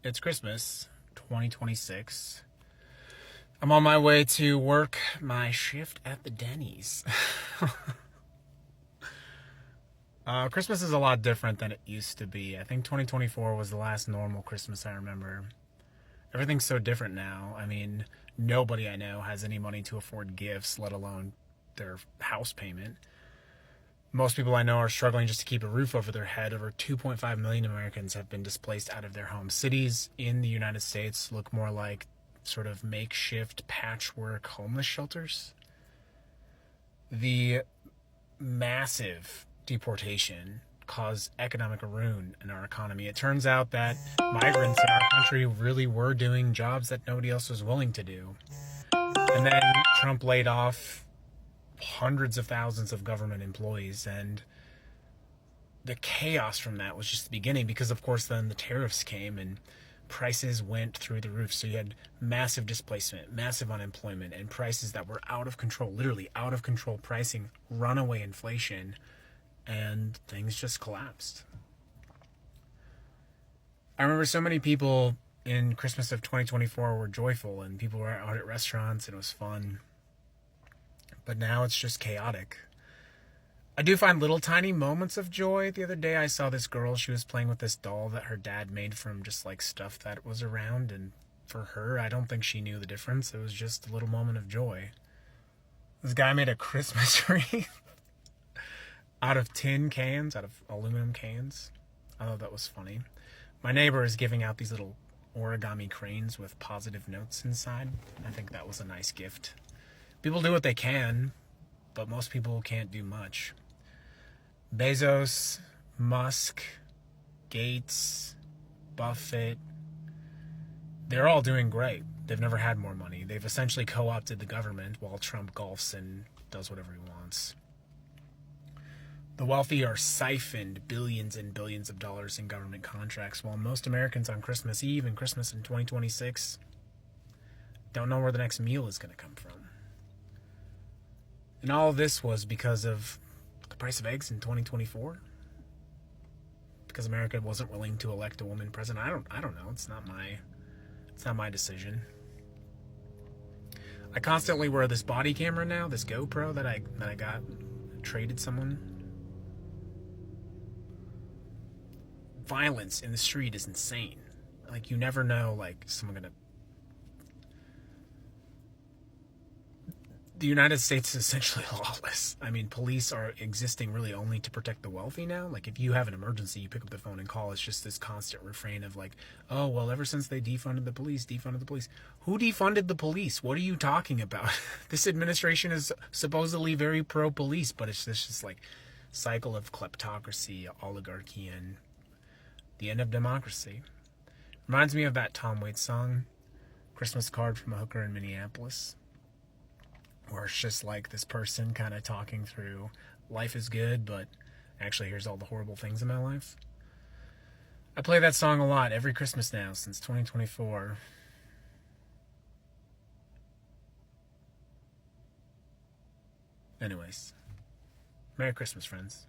It's Christmas 2026. I'm on my way to work my shift at the Denny's. Christmas is a lot different than it used to be. I think 2024 was the last normal Christmas I remember. Everything's so different now. I mean, nobody I know has any money to afford gifts, let alone their house payment. Most people I know are struggling just to keep a roof over their head. Over 2.5 million Americans have been displaced out of their homes. Cities in the United States look more like sort of makeshift patchwork homeless shelters. The massive deportation caused economic ruin in our economy. It turns out that migrants in our country really were doing jobs that nobody else was willing to do. And then Trump laid off hundreds of thousands of government employees, and the chaos from that was just the beginning, because of course then the tariffs came and prices went through the roof. So you had massive displacement, massive unemployment, and prices that were out of control, literally out of control pricing, runaway inflation, and things just collapsed. I remember so many people in Christmas of 2024 were joyful, and people were out at restaurants and it was fun. But now it's just chaotic. I do find little tiny moments of joy. The other day I saw this girl, she was playing with this doll that her dad made from just like stuff that was around, and for her, I don't think she knew the difference. It was just a little moment of joy. This guy made a Christmas tree out of tin cans, out of aluminum cans. I thought that was funny. My neighbor is giving out these little origami cranes with positive notes inside. I think that was a nice gift. People do what they can, but most people can't do much. Bezos, Musk, Gates, Buffett, they're all doing great. They've never had more money. They've essentially co-opted the government while Trump golfs and does whatever he wants. The wealthy are siphoned billions and billions of dollars in government contracts, while most Americans on Christmas Eve and Christmas in 2026 don't know where the next meal is going to come from. And all of this was because of the price of eggs in 2024. Because America wasn't willing to elect a woman president. I don't know. It's not my decision. I constantly wear this body camera now, this GoPro that I got, traded someone. Violence in the street is insane. Like, you never know, like, someone gonna... The United States is essentially lawless. I mean, police are existing really only to protect the wealthy now. Like, if you have an emergency, you pick up the phone and call. It's just this constant refrain of like, oh, well, ever since they defunded the police. Who defunded the police? What are you talking about? This administration is supposedly very pro-police, but it's just like cycle of kleptocracy, oligarchy, and the end of democracy. Reminds me of that Tom Waits song, Christmas Card from a Hooker in Minneapolis, where it's just like this person kind of talking through life is good, but actually here's all the horrible things in my life. I play that song a lot every Christmas now since 2024. Anyways, Merry Christmas, friends.